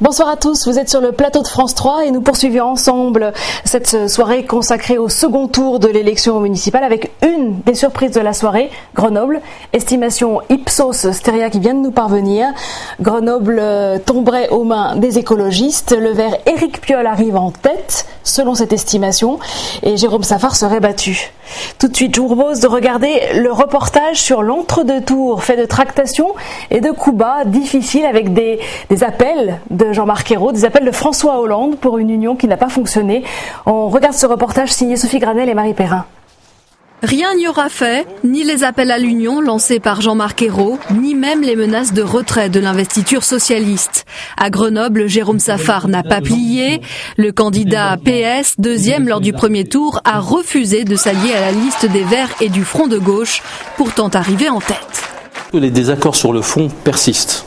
Bonsoir à tous, vous êtes sur le plateau de France 3 et nous poursuivons ensemble cette soirée consacrée au second tour de l'élection municipale avec une des surprises de la soirée, Grenoble. Estimation Ipsos Steria qui vient de nous parvenir. Grenoble tomberait aux mains des écologistes. Le vert Éric Piolle arrive en tête, selon cette estimation, et Jérôme Saffar serait battu. Tout de suite, je vous propose de regarder le reportage sur l'entre-deux tours, fait de tractations et de coups bas difficiles avec des appels de Jean-Marc Ayrault, des appels de François Hollande pour une union qui n'a pas fonctionné. On regarde ce reportage signé Sophie Granel et Marie Perrin. Rien n'y aura fait, ni les appels à l'union lancés par Jean-Marc Ayrault, ni même les menaces de retrait de l'investiture socialiste. À Grenoble, Jérôme Saffar n'a pas plié. Le candidat PS, deuxième lors du premier tour, a refusé de s'allier à la liste des Verts et du Front de gauche, pourtant arrivé en tête. Les désaccords sur le fond persistent,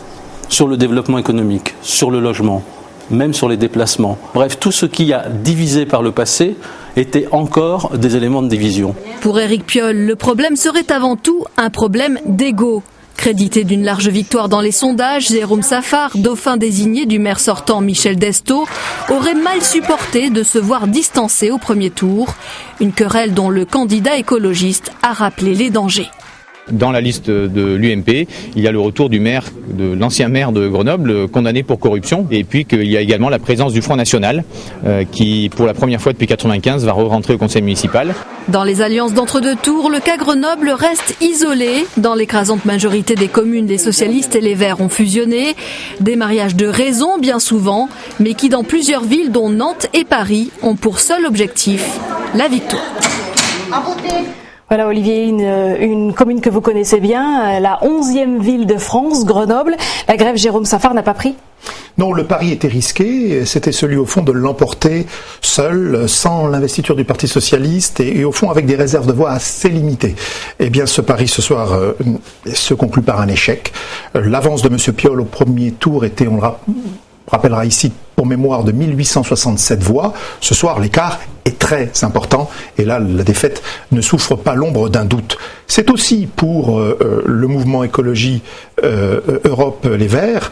sur le développement économique, sur le logement, même sur les déplacements. Bref, tout ce qui a divisé par le passé était encore des éléments de division. Pour Éric Piolle, le problème serait avant tout un problème d'ego. Crédité d'une large victoire dans les sondages, Jérôme Saffar, dauphin désigné du maire sortant Michel Destaut, aurait mal supporté de se voir distancé au premier tour. Une querelle dont le candidat écologiste a rappelé les dangers. Dans la liste de l'UMP, il y a le retour du maire, de l'ancien maire de Grenoble, condamné pour corruption, et puis qu'il y a également la présence du Front National, qui pour la première fois depuis 1995 va re-rentrer au conseil municipal. Dans les alliances d'entre-deux tours, le cas Grenoble reste isolé. Dans l'écrasante majorité des communes, les socialistes et les Verts ont fusionné. Des mariages de raison, bien souvent, mais qui dans plusieurs villes, dont Nantes et Paris, ont pour seul objectif la victoire. Voilà Olivier, une commune que vous connaissez bien, la 11e ville de France, Grenoble. La grève Jérôme Saffar n'a pas pris ? Non, le pari était risqué, c'était celui au fond de l'emporter seul, sans l'investiture du Parti Socialiste et au fond avec des réserves de voix assez limitées. Eh bien ce pari ce soir se conclut par un échec. L'avance de M. Piolle au premier tour était, on le rappellera ici pour mémoire, de 1867 voix. Ce soir, l'écart est très important et là, la défaite ne souffre pas l'ombre d'un doute. C'est aussi pour le mouvement écologie Europe Les Verts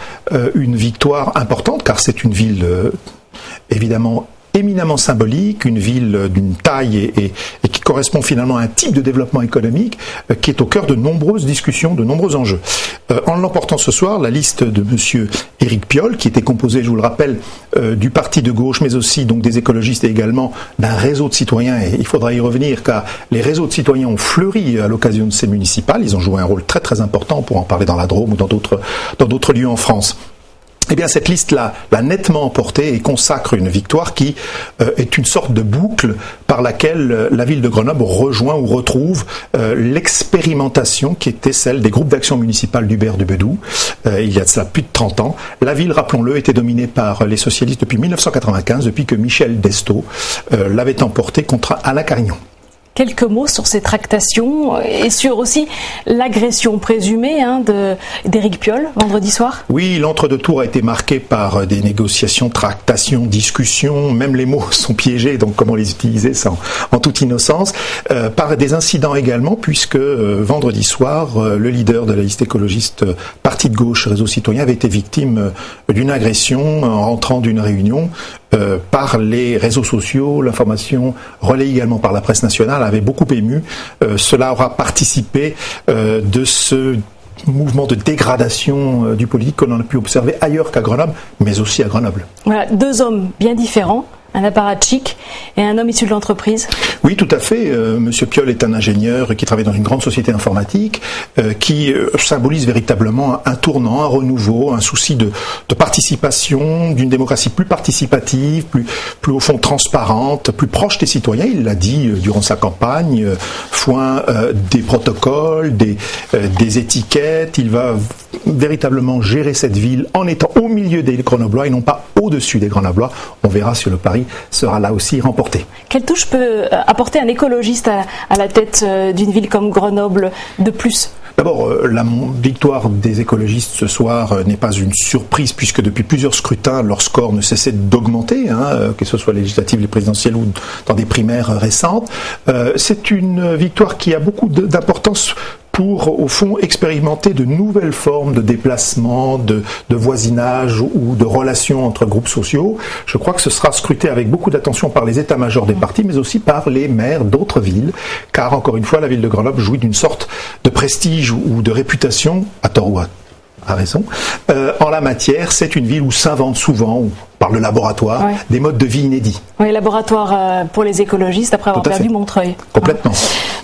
une victoire importante car c'est une ville évidemment éminemment symbolique, une ville d'une taille et qui correspond finalement à un type de développement économique qui est au cœur de nombreuses discussions, de nombreux enjeux. En l'emportant ce soir, la liste de M. Éric Piolle, qui était composée, je vous le rappelle, du parti de gauche, mais aussi donc des écologistes et également d'un réseau de citoyens, et il faudra y revenir car les réseaux de citoyens ont fleuri à l'occasion de ces municipales, ils ont joué un rôle très très important, pour en parler dans la Drôme ou dans d'autres lieux en France. Eh bien, cette liste l'a nettement emportée et consacre une victoire qui est une sorte de boucle par laquelle la ville de Grenoble rejoint ou retrouve l'expérimentation qui était celle des groupes d'action municipale d'Hubert de Bedou, il y a de cela plus de 30 ans. La ville, rappelons-le, était dominée par les socialistes depuis 1995, depuis que Michel Destaut l'avait emportée contre Alain Carignon. Quelques mots sur ces tractations et sur aussi l'agression présumée d'Éric Piolle vendredi soir. Oui, l'entre-deux tours a été marqué par des négociations, tractations, discussions, même les mots sont piégés, donc comment les utiliser en toute innocence, par des incidents également, puisque vendredi soir, le leader de la liste écologiste Parti de gauche, Réseau citoyen, avait été victime d'une agression en rentrant d'une réunion par les réseaux sociaux. L'information relayée également par la presse nationale avait beaucoup ému. Cela aura participé de ce mouvement de dégradation du politique que l'on a pu observer ailleurs qu'à Grenoble, mais aussi à Grenoble. Voilà, deux hommes bien différents. Un apparatchik et un homme issu de l'entreprise. Oui, tout à fait. Monsieur Piolle est un ingénieur qui travaille dans une grande société informatique qui symbolise véritablement un tournant, un renouveau, un souci de participation, d'une démocratie plus participative, plus au fond transparente, plus proche des citoyens. Il l'a dit durant sa campagne, foin des protocoles, des étiquettes. Il va véritablement gérer cette ville en étant au milieu des Grenoblois et non pas au-dessus des Grenoblois. On verra si le pari sera là aussi remporté. Quelle touche peut apporter un écologiste à la tête d'une ville comme Grenoble de plus ? D'abord, la victoire des écologistes ce soir n'est pas une surprise puisque depuis plusieurs scrutins, leur score ne cessait d'augmenter, que ce soit législatives, les présidentielles ou dans des primaires récentes. C'est une victoire qui a beaucoup d'importance pour, au fond, expérimenter de nouvelles formes de déplacement, de voisinage ou de relations entre groupes sociaux. Je crois que ce sera scruté avec beaucoup d'attention par les états-majors des partis, mais aussi par les maires d'autres villes, car, encore une fois, la ville de Grenoble jouit d'une sorte de prestige ou de réputation, à tort ou à raison, en la matière. C'est une ville où s'inventent souvent, par le laboratoire, des modes de vie inédits. Oui, laboratoire pour les écologistes après avoir perdu Montreuil. Complètement.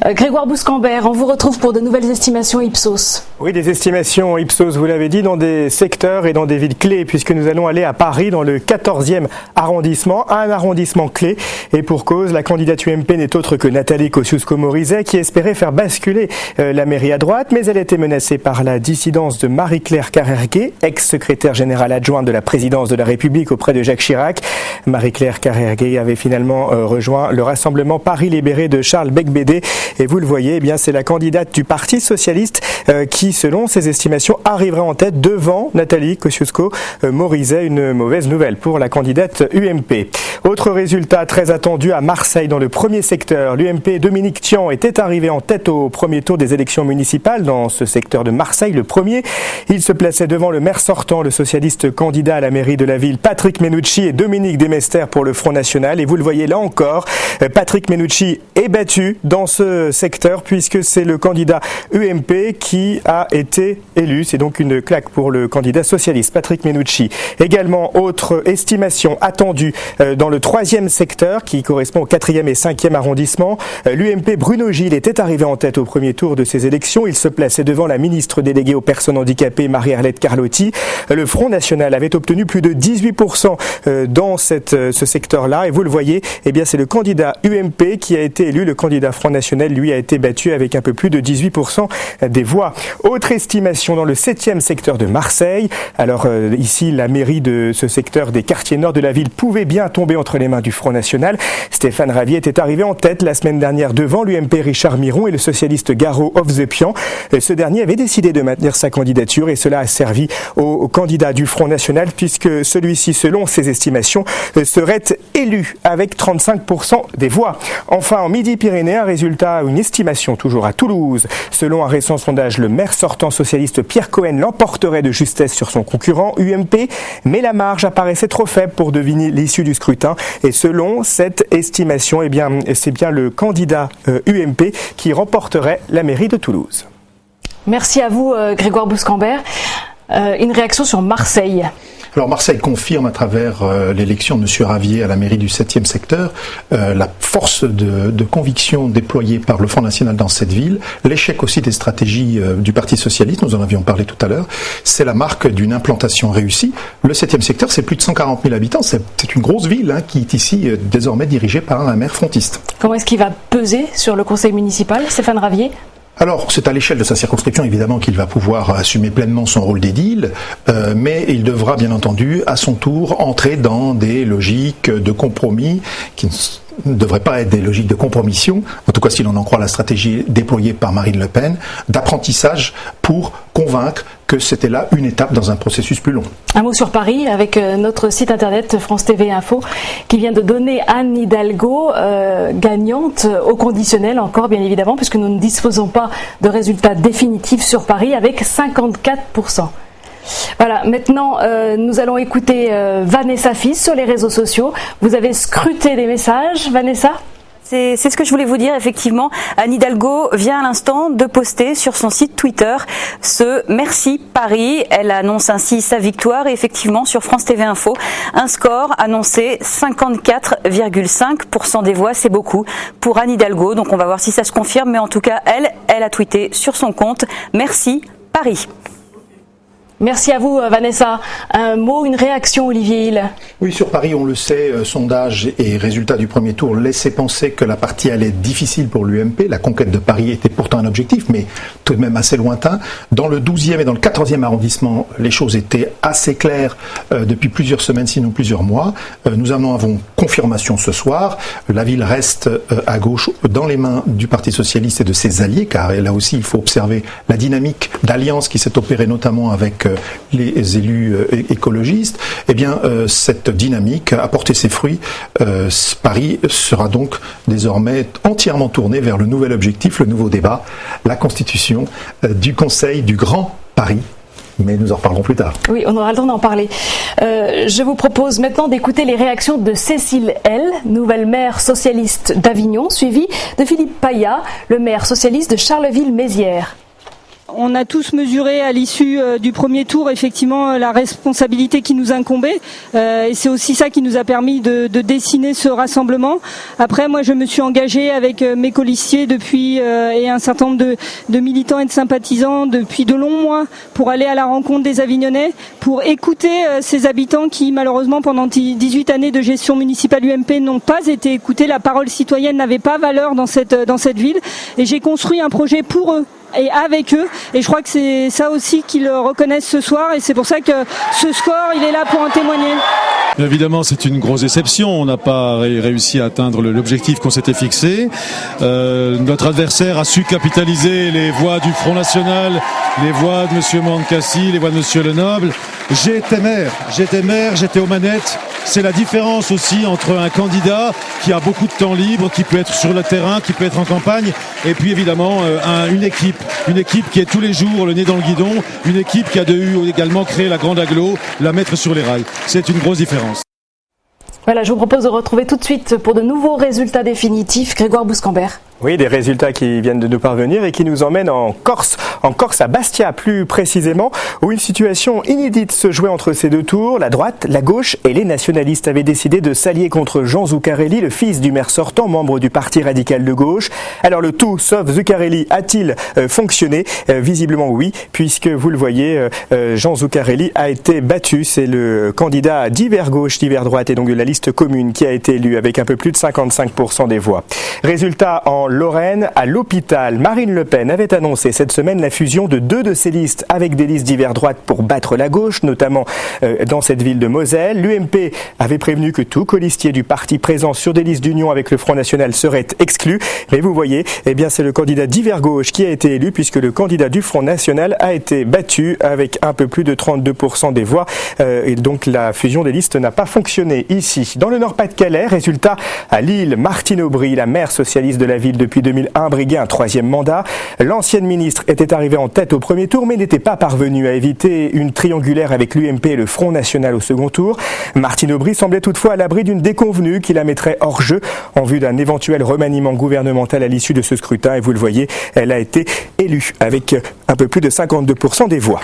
Grégoire Bouscambert, on vous retrouve pour de nouvelles estimations Ipsos. Oui, des estimations Ipsos, vous l'avez dit, dans des secteurs et dans des villes clés, puisque nous allons aller à Paris, dans le 14e arrondissement, un arrondissement clé. Et pour cause, la candidate UMP n'est autre que Nathalie Kosciusko-Morizet, qui espérait faire basculer la mairie à droite, mais elle était menacée par la dissidence de Marie-Claire Carrère-Gay, ex-secrétaire générale adjointe de la présidence de la République auprès de Jacques Chirac. Marie-Claire Carrère-Gay avait finalement rejoint le rassemblement Paris Libéré de Charles Becbédé. Et vous le voyez, eh bien, c'est la candidate du Parti Socialiste qui, selon ses estimations, arriverait en tête devant Nathalie Kosciusko-Morizet. Une mauvaise nouvelle pour la candidate UMP. Autre résultat très attendu à Marseille, dans le premier secteur. L'UMP Dominique Tian était arrivé en tête au premier tour des élections municipales dans ce secteur de Marseille, le premier. Il se plaçait devant le maire sortant, le socialiste candidat à la mairie de la ville, Patrick Menucci, et Dominique Demester pour le Front National. Et vous le voyez là encore, Patrick Menucci est battu dans ce secteur puisque c'est le candidat UMP qui a été élu. C'est donc une claque pour le candidat socialiste, Patrick Menucci. Également, autre estimation attendue dans le troisième secteur qui correspond au 4e et 5e arrondissement. L'UMP Bruno Gilles était arrivé en tête au premier tour de ces élections. Il se plaçait devant la ministre déléguée aux personnes handicapées, Marie-Arlette Carlotti. Le Front National avait obtenu plus de 18% dans ce secteur-là. Et vous le voyez, eh bien, c'est le candidat UMP qui a été élu. Le candidat Front National, lui, a été battu avec un peu plus de 18% des voix. Autre estimation dans le 7e secteur de Marseille. Alors ici, la mairie de ce secteur des quartiers nord de la ville pouvait bien tomber entre les mains du Front National. Stéphane Ravier était arrivé en tête la semaine dernière devant l'UMP Richard Miron et le socialiste Garo Ovzepian. Ce dernier avait décidé de maintenir sa candidature et cela a servi au candidat du Front National puisque celui-ci, selon ses estimations, serait élu avec 35% des voix. Enfin, en Midi-Pyrénées, un résultat, une estimation toujours à Toulouse. Selon un récent sondage, le maire sortant socialiste Pierre Cohen l'emporterait de justesse sur son concurrent UMP, mais la marge apparaissait trop faible pour deviner l'issue du scrutin. Et selon cette estimation, eh bien, c'est bien le candidat UMP qui remporterait la mairie de Toulouse. Merci à vous, Grégoire Bouscambert. Une réaction sur Marseille. Alors Marseille confirme à travers l'élection de M. Ravier à la mairie du 7e secteur la force de conviction déployée par le Front National dans cette ville, l'échec aussi des stratégies du Parti Socialiste, nous en avions parlé tout à l'heure, c'est la marque d'une implantation réussie. Le 7e secteur, c'est plus de 140 000 habitants, c'est une grosse ville qui est ici désormais dirigée par un maire frontiste. Comment est-ce qu'il va peser sur le conseil municipal, Stéphane Ravier ? Alors, c'est à l'échelle de sa circonscription, évidemment, qu'il va pouvoir assumer pleinement son rôle d'édile, mais il devra, bien entendu, à son tour, entrer dans des logiques de compromis qui ne devraient pas être des logiques de compromission, en tout cas si l'on en croit la stratégie déployée par Marine Le Pen, d'apprentissage pour convaincre que c'était là une étape dans un processus plus long. Un mot sur Paris avec notre site internet France TV Info qui vient de donner Anne Hidalgo gagnante au conditionnel encore bien évidemment puisque nous ne disposons pas de résultats définitifs sur Paris avec 54%. Voilà, maintenant nous allons écouter Vanessa Fils sur les réseaux sociaux. Vous avez scruté les messages, Vanessa ? C'est ce que je voulais vous dire, effectivement. Anne Hidalgo vient à l'instant de poster sur son site Twitter ce Merci Paris. Elle annonce ainsi sa victoire et effectivement sur France TV Info, un score annoncé 54,5% des voix, c'est beaucoup pour Anne Hidalgo. Donc on va voir si ça se confirme, mais en tout cas, elle a tweeté sur son compte Merci Paris. Merci à vous Vanessa. Un mot, une réaction Olivier Hill. Oui, sur Paris, on le sait, sondage et résultats du premier tour laissaient penser que la partie allait être difficile pour l'UMP. La conquête de Paris était pourtant un objectif, mais tout de même assez lointain. Dans le 12e et dans le 14e arrondissement, les choses étaient assez claires depuis plusieurs semaines, sinon plusieurs mois. Nous en avons confirmation ce soir. La ville reste à gauche dans les mains du Parti Socialiste et de ses alliés, car là aussi, il faut observer la dynamique d'alliance qui s'est opérée notamment avec les élus écologistes, eh bien cette dynamique a porté ses fruits. Paris sera donc désormais entièrement tourné vers le nouvel objectif, le nouveau débat, la constitution du Conseil du Grand Paris. Mais nous en reparlerons plus tard. Oui, on aura le temps d'en parler. Je vous propose maintenant d'écouter les réactions de Cécile L, nouvelle maire socialiste d'Avignon, suivie de Philippe Paya, le maire socialiste de Charleville-Mézières. On a tous mesuré à l'issue du premier tour effectivement la responsabilité qui nous incombait et c'est aussi ça qui nous a permis de dessiner ce rassemblement. Après, moi je me suis engagée avec mes colistiers depuis et un certain nombre de militants et de sympathisants depuis de longs mois pour aller à la rencontre des Avignonnais, pour écouter ces habitants qui malheureusement pendant 18 années de gestion municipale UMP n'ont pas été écoutés. La parole citoyenne n'avait pas valeur dans cette ville et j'ai construit un projet pour eux et avec eux, et je crois que c'est ça aussi qu'ils reconnaissent ce soir, et c'est pour ça que ce score, il est là pour en témoigner. Évidemment, c'est une grosse déception, on n'a pas réussi à atteindre l'objectif qu'on s'était fixé. Notre adversaire a su capitaliser les voix du Front National, les voix de M. Mancassi, les voix de M. Lenoble. J'étais maire, j'étais aux manettes. C'est la différence aussi entre un candidat qui a beaucoup de temps libre, qui peut être sur le terrain, qui peut être en campagne, et puis évidemment une équipe qui est tous les jours le nez dans le guidon, une équipe qui a également créé la grande agglo, la mettre sur les rails. C'est une grosse différence. Voilà, je vous propose de retrouver tout de suite pour de nouveaux résultats définitifs Grégoire Bouscambert. Oui, des résultats qui viennent de nous parvenir et qui nous emmènent en Corse à Bastia plus précisément, où une situation inédite se jouait entre ces deux tours. La droite, la gauche et les nationalistes avaient décidé de s'allier contre Jean Zuccarelli, le fils du maire sortant, membre du Parti radical de gauche. Alors le tout sauf Zuccarelli a-t-il fonctionné ? Visiblement oui, puisque vous le voyez, Jean Zuccarelli a été battu. C'est le candidat d'hiver gauche, d'hiver droite et donc de la liste commune qui a été élu avec un peu plus de 55% des voix. Résultat en Lorraine, à l'hôpital, Marine Le Pen avait annoncé cette semaine la fusion de 2 de ses listes avec des listes d'hiver droite pour battre la gauche, notamment dans cette ville de Moselle. L'UMP avait prévenu que tout colistier du parti présent sur des listes d'union avec le Front National serait exclu. Mais vous voyez, eh bien c'est le candidat d'hiver gauche qui a été élu puisque le candidat du Front National a été battu avec un peu plus de 32% des voix. Et donc la fusion des listes n'a pas fonctionné ici. Dans le Nord-Pas-de-Calais, résultat à Lille, Martine Aubry, la maire socialiste de la ville depuis 2001, briguait un 3e mandat. L'ancienne ministre était arrivée en tête au premier tour, mais n'était pas parvenue à éviter une triangulaire avec l'UMP et le Front National au second tour. Martine Aubry semblait toutefois à l'abri d'une déconvenue qui la mettrait hors jeu en vue d'un éventuel remaniement gouvernemental à l'issue de ce scrutin. Et vous le voyez, elle a été élue avec un peu plus de 52% des voix.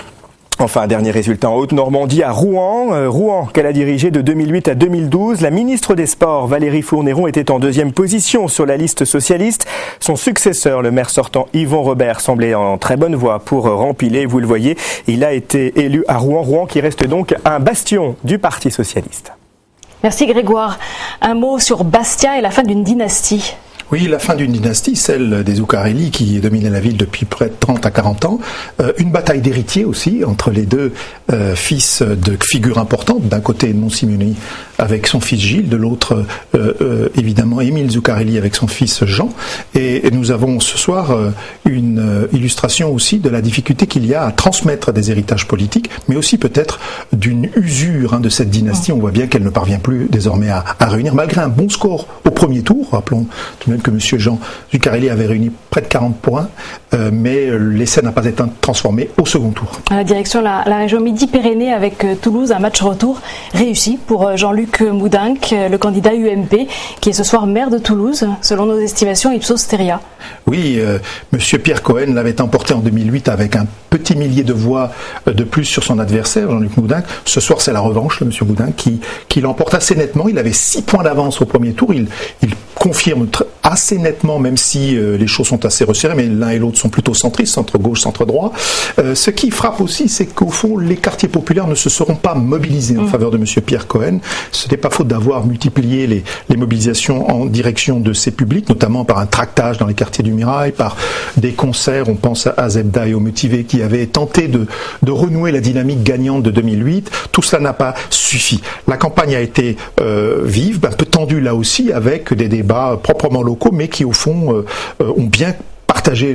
Enfin, dernier résultat en Haute-Normandie à Rouen qu'elle a dirigé de 2008 à 2012. La ministre des Sports, Valérie Fournéron, était en 2e position sur la liste socialiste. Son successeur, le maire sortant Yvon Robert, semblait en très bonne voie pour rempiler. Vous le voyez, il a été élu à Rouen qui reste donc un bastion du Parti socialiste. Merci Grégoire. Un mot sur Bastia et la fin d'une dynastie. Oui, la fin d'une dynastie, celle des Zuccarelli qui dominait la ville depuis près de 30 à 40 ans. Une bataille d'héritiers aussi entre les deux fils de figures importantes. D'un côté, Edmond Simeoni avec son fils Gilles, de l'autre, évidemment, Émile Zuccarelli avec son fils Jean. Et nous avons ce soir une illustration aussi de la difficulté qu'il y a à transmettre des héritages politiques, mais aussi peut-être d'une usure de cette dynastie. On voit bien qu'elle ne parvient plus désormais à réunir, malgré un bon score au premier tour. Rappelons tout de même que M. Jean Zuccarelli avait réuni près de 40 points, mais l'essai n'a pas été transformé au second tour. À la direction de la région Midi-Pyrénées avec Toulouse, un match retour réussi pour Jean-Luc Moudenc, le candidat UMP, qui est ce soir maire de Toulouse, selon nos estimations Ipsos Steria. Oui, M. Pierre Cohen l'avait emporté en 2008 avec un petit millier de voix de plus sur son adversaire, Jean-Luc Moudenc. Ce soir, c'est la revanche, M. Moudenc, qui l'emporte assez nettement. Il avait 6 points d'avance au premier tour. Il confirme assez nettement, même si les choses sont assez resserrées, mais l'un et l'autre sont plutôt centristes, centre-gauche, centre-droit. Ce qui frappe aussi, c'est qu'au fond, les quartiers populaires ne se seront pas mobilisés en faveur de M. Pierre Cohen. Ce n'est pas faute d'avoir multiplié les mobilisations en direction de ces publics, notamment par un tractage dans les quartiers du Mirail, par des concerts. On pense à Zebda et au Motivé qui avaient tenté de renouer la dynamique gagnante de 2008. Tout cela n'a pas suffi. La campagne a été vive, un peu tendue là aussi, avec des débats proprement locaux, mais qui au fond ont bien partager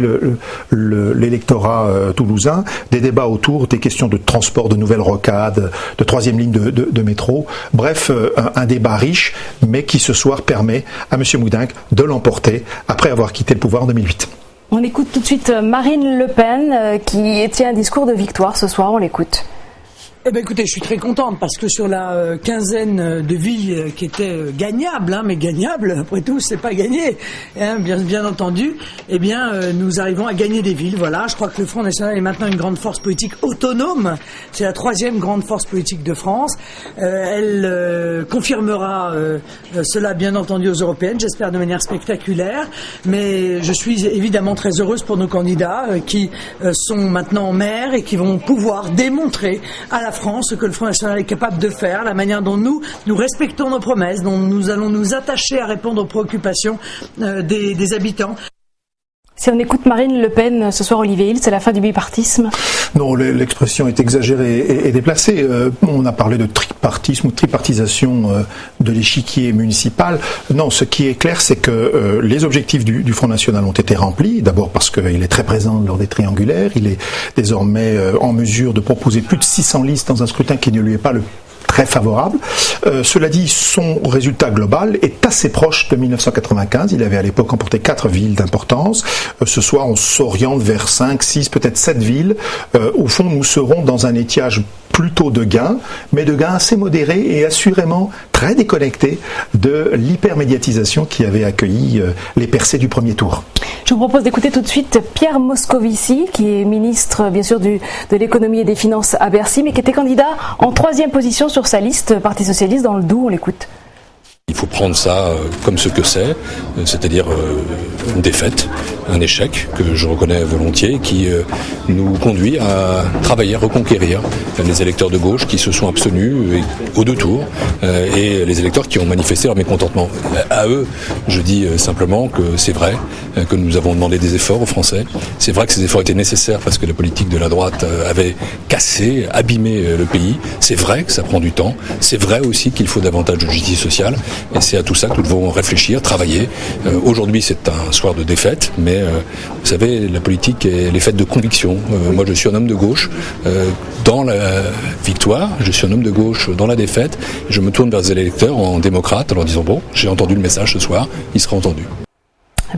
l'électorat toulousain, des débats autour des questions de transport, de nouvelles rocades, de troisième ligne de métro. Bref, un débat riche, mais qui ce soir permet à M. Moudinque de l'emporter après avoir quitté le pouvoir en 2008. On écoute tout de suite Marine Le Pen qui tient un discours de victoire ce soir. On l'écoute. Eh ben écoutez, je suis très contente parce que sur la quinzaine de villes qui étaient gagnables, mais gagnables, après tout, c'est pas gagné, bien entendu, eh bien nous arrivons à gagner des villes. Voilà, je crois que le Front National est maintenant une grande force politique autonome. C'est la troisième grande force politique de France. Elle confirmera cela, bien entendu, aux européennes, j'espère de manière spectaculaire. Mais je suis évidemment très heureuse pour nos candidats qui sont maintenant maires et qui vont pouvoir démontrer à la France ce que le Front National est capable de faire, la manière dont nous respectons nos promesses, dont nous allons nous attacher à répondre aux préoccupations des habitants. Si on écoute Marine Le Pen ce soir, Olivier Hill, c'est la fin du bipartisme? Non, l'expression est exagérée et déplacée. On a parlé de tripartisme ou tripartisation de l'échiquier municipal. Non, ce qui est clair, c'est que les objectifs du Front National ont été remplis. D'abord parce qu'il est très présent lors des triangulaires. Il est désormais en mesure de proposer plus de 600 listes dans un scrutin qui ne lui est pas très favorable. Cela dit, son résultat global est assez proche de 1995. Il avait à l'époque emporté 4 villes d'importance. Ce soir, on s'oriente vers 5, 6, peut-être 7 villes. Au fond, nous serons dans un étiage plutôt de gains, mais de gains assez modérés et assurément très déconnectés de l'hypermédiatisation qui avait accueilli les percées du premier tour. Je vous propose d'écouter tout de suite Pierre Moscovici, qui est ministre bien sûr de l'économie et des finances à Bercy, mais qui était candidat en 3e position sur sa liste Parti Socialiste dans le Doubs. On l'écoute. Il faut prendre ça comme ce que c'est-à-dire une défaite, un échec que je reconnais volontiers, qui nous conduit à travailler, à reconquérir les électeurs de gauche qui se sont abstenus aux 2 tours et les électeurs qui ont manifesté leur mécontentement. À eux, je dis simplement que c'est vrai que nous avons demandé des efforts aux Français. C'est vrai que ces efforts étaient nécessaires parce que la politique de la droite avait cassé, abîmé le pays. C'est vrai que ça prend du temps. C'est vrai aussi qu'il faut davantage de justice sociale. Et c'est à tout ça que nous devons réfléchir, travailler. Aujourd'hui, c'est un soir de défaite, mais vous savez, la politique, elle est faite de convictions. Moi, je suis un homme de gauche dans la victoire, je suis un homme de gauche dans la défaite. Je me tourne vers les électeurs en démocrate en leur disant, bon, j'ai entendu le message ce soir, il sera entendu.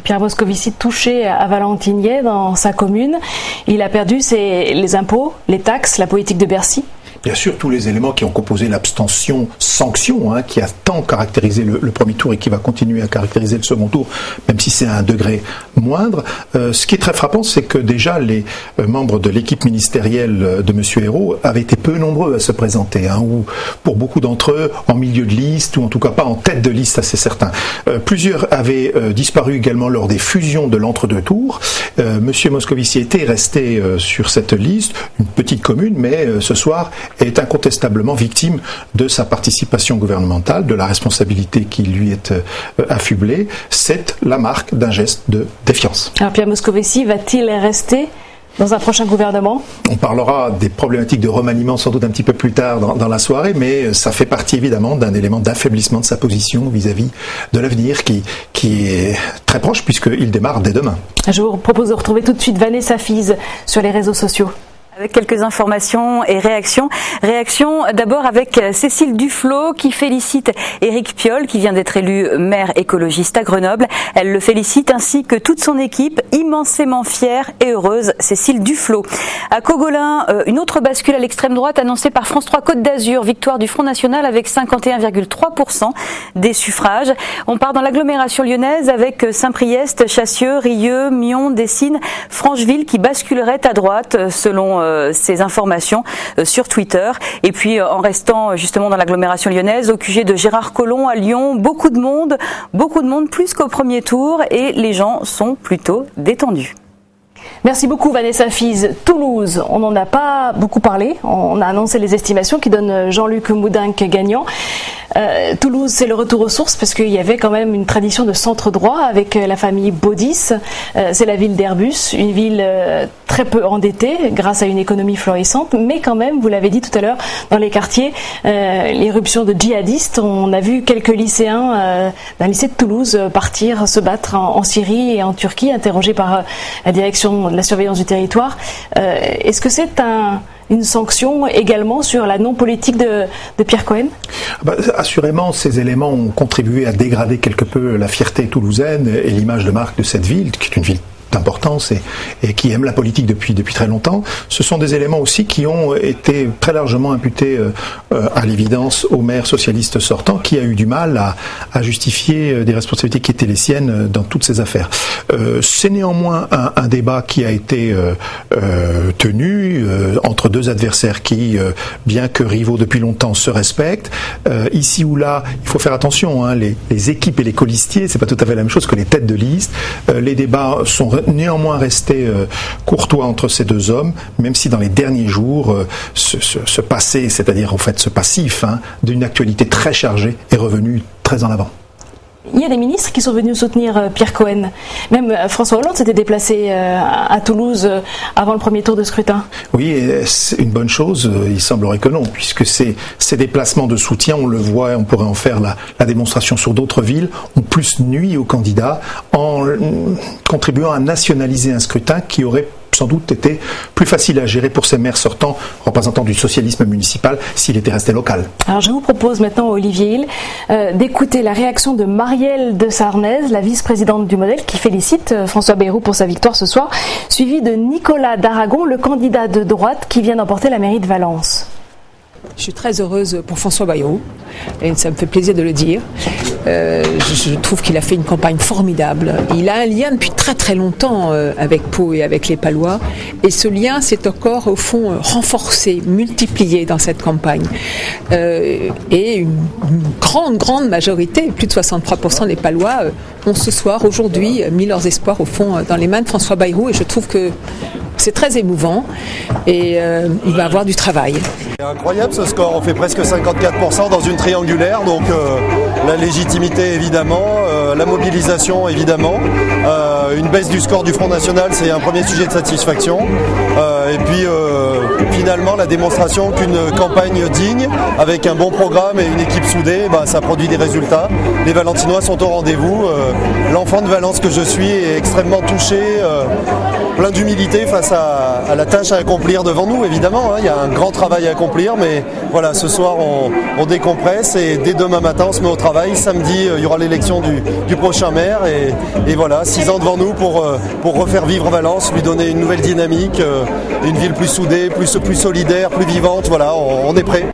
Pierre Moscovici touché à Valentigney dans sa commune. Il a perdu les impôts, les taxes, la politique de Bercy. Bien sûr, tous les éléments qui ont composé l'abstention-sanction, qui a tant caractérisé le premier tour et qui va continuer à caractériser le second tour, même si c'est à un degré moindre. Ce qui est très frappant, c'est que déjà les membres de l'équipe ministérielle de M. Ayrault avaient été peu nombreux à se présenter, ou pour beaucoup d'entre eux en milieu de liste, ou en tout cas pas en tête de liste, c'est certain. Plusieurs avaient disparu également lors des fusions de l'entre-deux tours. M. Moscovici était resté sur cette liste, une petite commune, mais ce soir est incontestablement victime de sa participation gouvernementale, de la responsabilité qui lui est affublée. C'est la marque d'un geste de défiance. Alors Pierre Moscovici va-t-il rester dans un prochain gouvernement? On parlera des problématiques de remaniement sans doute un petit peu plus tard dans la soirée, mais ça fait partie évidemment d'un élément d'affaiblissement de sa position vis-à-vis de l'avenir qui est très proche puisqu'il démarre dès demain. Je vous propose de retrouver tout de suite Vanessa Fize sur les réseaux sociaux. Avec quelques informations et réactions. Réaction d'abord avec Cécile Duflot qui félicite Éric Piolle qui vient d'être élu maire écologiste à Grenoble. Elle le félicite ainsi que toute son équipe, immensément fière et heureuse, Cécile Duflot. À Cogolin, une autre bascule à l'extrême droite annoncée par France 3 Côte d'Azur, victoire du Front National avec 51,3% des suffrages. On part dans l'agglomération lyonnaise avec Saint-Priest, Chassieux, Rieux, Mion, Dessines, Francheville qui basculerait à droite selon ces informations sur Twitter. Et puis en restant justement dans l'agglomération lyonnaise, au QG de Gérard Collomb à Lyon, beaucoup de monde plus qu'au premier tour et les gens sont plutôt détendus. Merci beaucoup Vanessa Fize. Toulouse, on n'en a pas beaucoup parlé. On a annoncé les estimations qui donnent Jean-Luc Moudinque gagnant. Toulouse, c'est le retour aux sources parce qu'il y avait quand même une tradition de centre droit avec la famille Baudis. C'est la ville d'Airbus, une ville très peu endettée grâce à une économie florissante, mais quand même, vous l'avez dit tout à l'heure, dans les quartiers, l'éruption de djihadistes. On a vu quelques lycéens d'un lycée de Toulouse partir se battre en Syrie et en Turquie, interrogés par la direction de la surveillance du territoire. Est-ce que c'est une sanction également sur la non-politique de Pierre Cohen? Assurément, ces éléments ont contribué à dégrader quelque peu la fierté toulousaine et l'image de marque de cette ville, qui est une ville d'importance et qui aime la politique depuis très longtemps. Ce sont des éléments aussi qui ont été très largement imputés à l'évidence au maire socialiste sortant, qui a eu du mal à justifier des responsabilités qui étaient les siennes dans toutes ces affaires. C'est néanmoins un débat qui a été tenu entre deux adversaires qui, bien que rivaux depuis longtemps, se respectent. Ici ou là, il faut faire attention, hein, les équipes et les colistiers, c'est pas tout à fait la même chose que les têtes de liste. Les débats sont néanmoins restés courtois entre ces deux hommes, même si dans les derniers jours, ce passé, c'est-à-dire en fait ce passif d'une actualité très chargée, est revenu très en avant. Il y a des ministres qui sont venus soutenir Pierre Cohen. Même François Hollande s'était déplacé à Toulouse avant le premier tour de scrutin. Oui, c'est une bonne chose. Il semblerait que non, puisque ces déplacements de soutien, on le voit, on pourrait en faire la démonstration sur d'autres villes, ont plus nui aux candidats en contribuant à nationaliser un scrutin qui aurait sans doute été plus facile à gérer pour ces maires sortants, représentants du socialisme municipal, s'il était resté local. Alors je vous propose maintenant, Olivier Hill, d'écouter la réaction de Marielle de Sarnez, la vice-présidente du Modèle, qui félicite François Bayrou pour sa victoire ce soir, suivie de Nicolas d'Aragon, le candidat de droite qui vient d'emporter la mairie de Valence. Je suis très heureuse pour François Bayrou et ça me fait plaisir de le dire. Je trouve qu'il a fait une campagne formidable. Il a un lien depuis très très longtemps avec Pau et avec les Palois et ce lien s'est encore au fond renforcé, multiplié dans cette campagne. Et une grande majorité, plus de 63% des Palois ont ce soir, aujourd'hui, mis leurs espoirs au fond dans les mains de François Bayrou et je trouve que c'est très émouvant et il va avoir du travail. C'est incroyable ce score, on fait presque 54% dans une triangulaire, donc la légitimité évidemment, la mobilisation évidemment, une baisse du score du Front National c'est un premier sujet de satisfaction et puis finalement la démonstration qu'une campagne digne avec un bon programme et une équipe soudée, ça produit des résultats. Les Valentinois sont au rendez-vous, l'enfant de Valence que je suis est extrêmement touché, plein d'humilité face à la tâche à accomplir devant nous évidemment, il y a un grand travail à accomplir mais voilà, ce soir on décompresse et dès demain matin on se met au travail. Samedi il y aura l'élection du prochain maire et voilà, 6 ans devant nous pour refaire vivre Valence, lui donner une nouvelle dynamique, une ville plus soudée, plus solidaire, plus vivante, voilà, on est prêt.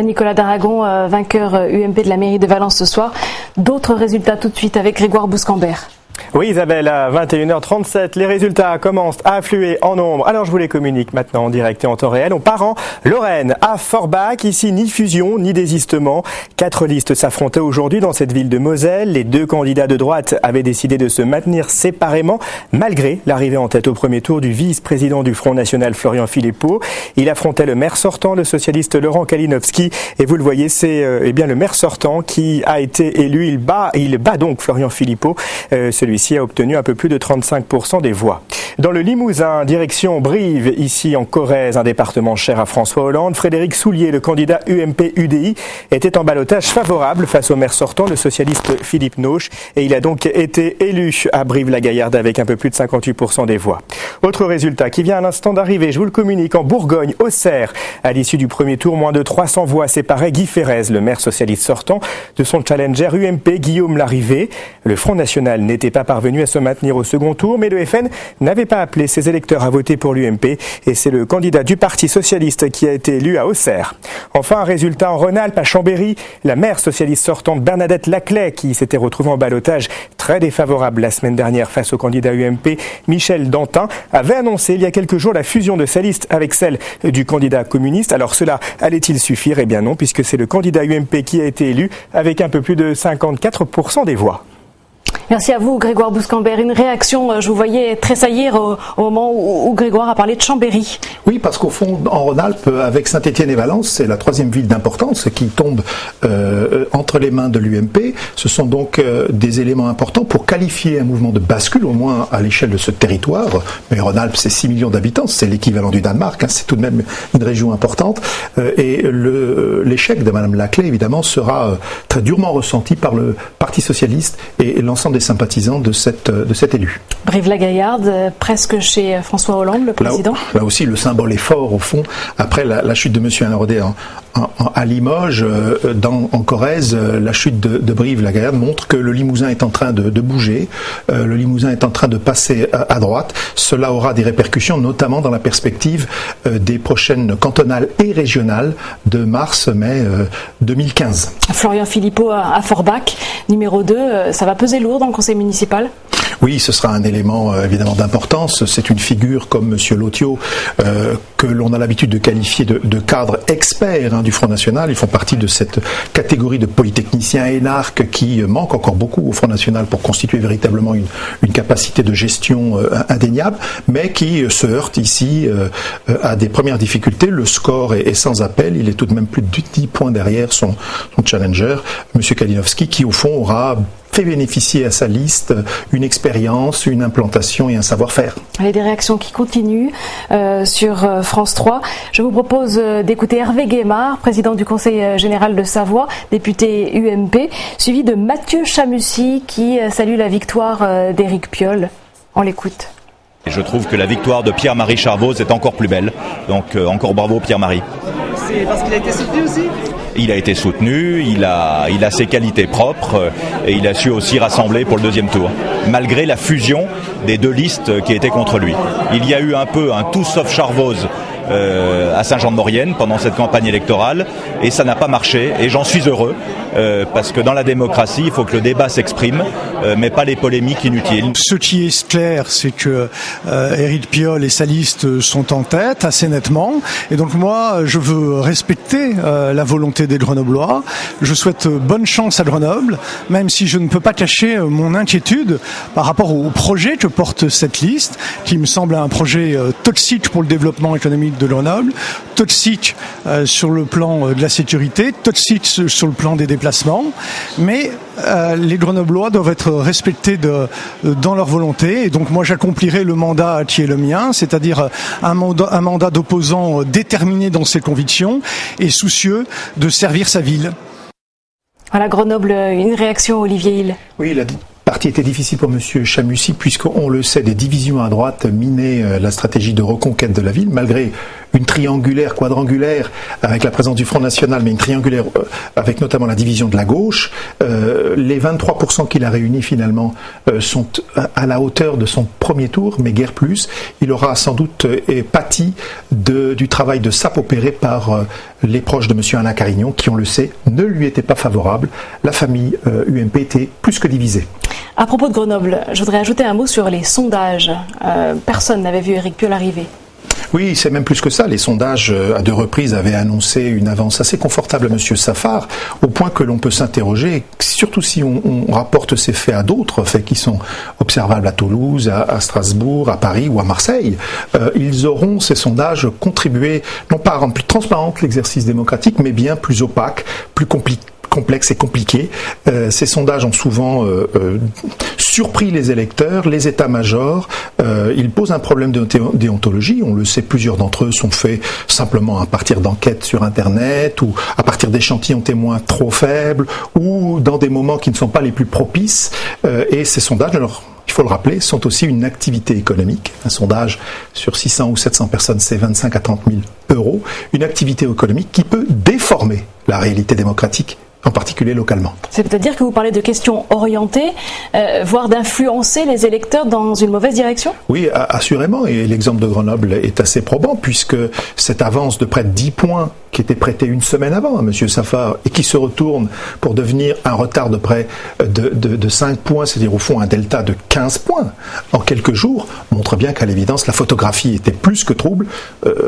Nicolas d'Aragon, vainqueur UMP de la mairie de Valence ce soir. D'autres résultats tout de suite avec Grégoire Bouscambert. Oui Isabelle, à 21h37, les résultats commencent à affluer en nombre. Alors je vous les communique maintenant en direct et en temps réel. On part en Lorraine, à Forbach. Ici, ni fusion, ni désistement. 4 listes s'affrontaient aujourd'hui dans cette ville de Moselle. Les 2 candidats de droite avaient décidé de se maintenir séparément, malgré l'arrivée en tête au premier tour du vice-président du Front National, Florian Philippot. Il affrontait le maire sortant, le socialiste Laurent Kalinowski. Et vous le voyez, c'est bien le maire sortant qui a été élu. Il bat donc Florian Philippot. Celui-ci a obtenu un peu plus de 35% des voix. Dans le Limousin, direction Brive, ici en Corrèze, un département cher à François Hollande, Frédéric Soulier, le candidat UMP-UDI, était en ballottage favorable face au maire sortant, le socialiste Philippe Noche, et il a donc été élu à Brive-la-Gaillarde avec un peu plus de 58% des voix. Autre résultat qui vient à l'instant d'arriver, je vous le communique, en Bourgogne, Auxerre, à l'issue du premier tour, moins de 300 voix séparaient Guy Ferrez, le maire socialiste sortant, de son challenger UMP, Guillaume Larrivé. Le Front National n'était pas parvenu à se maintenir au second tour, mais le FN n'avait pas appelé ses électeurs à voter pour l'UMP et c'est le candidat du Parti socialiste qui a été élu à Auxerre. Enfin, un résultat en Rhône-Alpes, à Chambéry, la maire socialiste sortante Bernadette Laclais, qui s'était retrouvée en ballottage très défavorable la semaine dernière face au candidat UMP Michel Dantin, avait annoncé il y a quelques jours la fusion de sa liste avec celle du candidat communiste. Alors cela allait-il suffire? Eh bien non, puisque c'est le candidat UMP qui a été élu avec un peu plus de 54% des voix. Merci à vous, Grégoire Bouscambert. Une réaction, je vous voyais tressaillir au moment où Grégoire a parlé de Chambéry. Oui, parce qu'au fond, en Rhône-Alpes, avec Saint-Étienne et Valence, c'est la troisième ville d'importance qui tombe entre les mains de l'UMP. Ce sont donc des éléments importants pour qualifier un mouvement de bascule, au moins à l'échelle de ce territoire. Mais Rhône-Alpes, c'est 6 millions d'habitants, c'est l'équivalent du Danemark, hein, c'est tout de même une région importante. Et l'échec de Mme Laclais, évidemment, sera très durement ressenti par le Parti socialiste et l'ensemble des sympathisants de cet élu. Brive-la-Gaillarde, presque chez François Hollande, le président. Là aussi, le symbole est fort, au fond. Après la chute de M. Alain Rodet à Limoges, en Corrèze, la chute de Brive-la-Gaillarde montre que le Limousin est en train de bouger, le Limousin est en train de passer à droite. Cela aura des répercussions, notamment dans la perspective des prochaines cantonales et régionales de mars-mai 2015. Florian Philippot à Forbach, numéro 2, ça va peser lourd dans le conseil municipal ? Oui, ce sera un élément évidemment d'importance. C'est une figure comme M. Lotio que l'on a l'habitude de qualifier de cadre expert du Front National. Ils font partie de cette catégorie de polytechniciens énarques qui manque encore beaucoup au Front National pour constituer véritablement une capacité de gestion indéniable, mais qui se heurte ici à des premières difficultés. Le score est sans appel. Il est tout de même plus de 10 points derrière son challenger, M. Kalinowski, qui au fond aura fait bénéficier à sa liste une expérience, une implantation et un savoir-faire. Allez, des réactions qui continuent sur France 3. Je vous propose d'écouter Hervé Guémard, président du Conseil général de Savoie, député UMP, suivi de Mathieu Chamussy qui salue la victoire d'Éric Piolle. On l'écoute. Je trouve que la victoire de Pierre-Marie Charvoz est encore plus belle. Donc encore bravo Pierre-Marie. C'est parce qu'il a été soutenu aussi ? Il a été soutenu, il a ses qualités propres et il a su aussi rassembler pour le deuxième tour, malgré la fusion des deux listes qui étaient contre lui. Il y a eu un peu un tout sauf Charvoz à Saint-Jean-de-Maurienne pendant cette campagne électorale et ça n'a pas marché et j'en suis heureux parce que dans la démocratie il faut que le débat s'exprime mais pas les polémiques inutiles. Ce qui est clair, c'est que Éric Piolle et sa liste sont en tête assez nettement et donc moi je veux respecter la volonté des Grenoblois. Je souhaite bonne chance à Grenoble, même si je ne peux pas cacher mon inquiétude par rapport au projet que porte cette liste, qui me semble un projet toxique pour le développement économique de Grenoble, toxique sur le plan de la sécurité, toxique sur le plan des déplacements, mais les Grenoblois doivent être respectés dans leur volonté et donc moi j'accomplirai le mandat qui est le mien, c'est-à-dire un mandat d'opposant déterminé dans ses convictions et soucieux de servir sa ville. Voilà, Grenoble, une réaction, Olivier Hill. Oui, la partie était difficile pour M. Chamussy puisqu'on le sait, des divisions à droite minaient la stratégie de reconquête de la ville, malgré une quadrangulaire avec la présence du Front National, mais une triangulaire avec notamment la division de la gauche. Les 23% qu'il a réunis finalement sont à la hauteur de son premier tour, mais guère plus. Il aura sans doute pâti du travail de sape opéré par les proches de M. Alain Carignon, qui, on le sait, ne lui étaient pas favorables. La famille UMP était plus que divisée. À propos de Grenoble, je voudrais ajouter un mot sur les sondages. Personne n'avait vu Éric Piolle arriver. Oui, c'est même plus que ça. Les sondages, à 2 reprises, avaient annoncé une avance assez confortable à M. Safar, au point que l'on peut s'interroger, surtout si on rapporte ces faits à d'autres faits qui sont observables à Toulouse, à Strasbourg, à Paris ou à Marseille. Ils auront, ces sondages, contribué, non pas à rendre plus transparente l'exercice démocratique, mais bien plus opaque, plus complexe et compliqué. Ces sondages ont souvent surpris les électeurs, les états-majors. Ils posent un problème de déontologie. On le sait, plusieurs d'entre eux sont faits simplement à partir d'enquêtes sur Internet ou à partir d'échantillons témoins trop faibles ou dans des moments qui ne sont pas les plus propices. Et ces sondages, alors, il faut le rappeler, sont aussi une activité économique. Un sondage sur 600 ou 700 personnes, c'est 25 à 30 000 euros. Une activité économique qui peut déformer la réalité démocratique, en particulier localement. C'est-à-dire que vous parlez de questions orientées, voire d'influencer les électeurs dans une mauvaise direction ? Oui, assurément, et l'exemple de Grenoble est assez probant, puisque cette avance de près de 10 points qui était prêtée une semaine avant à M. Safar et qui se retourne pour devenir un retard de près de 5 points, c'est-à-dire au fond un delta de 15 points en quelques jours, montre bien qu'à l'évidence la photographie était plus que trouble.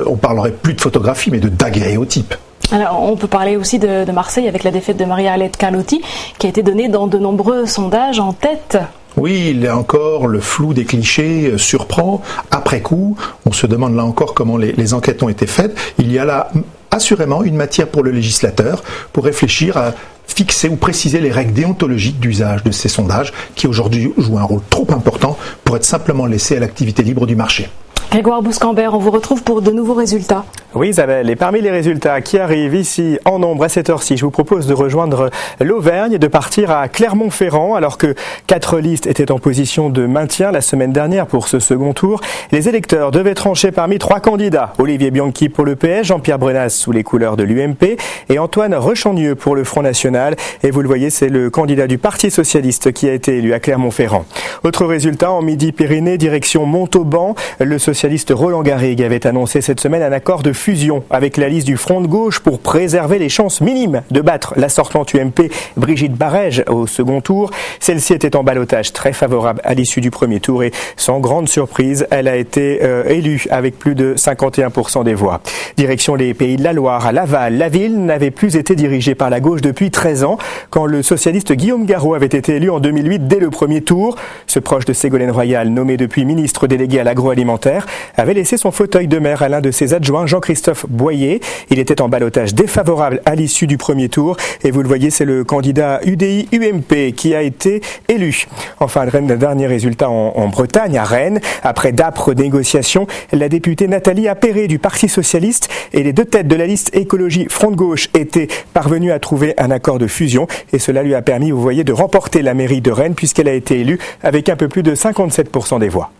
On parlerait plus de photographie mais de daguerréotype. Alors, on peut parler aussi de Marseille avec la défaite de Maria-Arlette Carlotti, qui a été donnée dans de nombreux sondages en tête. Oui, là encore, le flou des clichés surprend. Après coup, on se demande là encore comment les enquêtes ont été faites. Il y a là assurément une matière pour le législateur pour réfléchir à fixer ou préciser les règles déontologiques d'usage de ces sondages qui aujourd'hui jouent un rôle trop important pour être simplement laissés à l'activité libre du marché. Grégoire Bouscambert, on vous retrouve pour de nouveaux résultats. Oui Isabelle, et parmi les résultats qui arrivent ici en nombre à cette heure-ci, je vous propose de rejoindre l'Auvergne et de partir à Clermont-Ferrand alors que 4 listes étaient en position de maintien la semaine dernière pour ce second tour. Les électeurs devaient trancher parmi 3 candidats. Olivier Bianchi pour le PS, Jean-Pierre Brenas sous les couleurs de l'UMP et Antoine Rechamnieu pour le Front National. Et vous le voyez, c'est le candidat du Parti Socialiste qui a été élu à Clermont-Ferrand. Autre résultat, en Midi-Pyrénées, direction Montauban, le socialiste Roland Garrigue avait annoncé cette semaine un accord de fusion avec la liste du Front de gauche pour préserver les chances minimes de battre la sortante UMP Brigitte Barège au second tour. Celle-ci était en ballottage très favorable à l'issue du premier tour et sans grande surprise, elle a été élue avec plus de 51% des voix. Direction les Pays de la Loire, à Laval, la ville n'avait plus été dirigée par la gauche depuis 13 ans quand le socialiste Guillaume Garot avait été élu en 2008 dès le premier tour. Ce proche de Ségolène Royal, nommé depuis ministre délégué à l'agroalimentaire, avait laissé son fauteuil de maire à l'un de ses adjoints, Jean-Christophe Boyer. Il était en ballottage défavorable à l'issue du premier tour et vous le voyez, c'est le candidat UDI-UMP qui a été élu. Enfin, le dernier résultat en Bretagne, à Rennes. Après d'âpres négociations, la députée Nathalie Appéré du Parti Socialiste et les 2 têtes de la liste Écologie Front de Gauche étaient parvenues à trouver un accord de fusion et cela lui a permis, vous voyez, de remporter la mairie de Rennes puisqu'elle a été élue avec un peu plus de 57% des voix.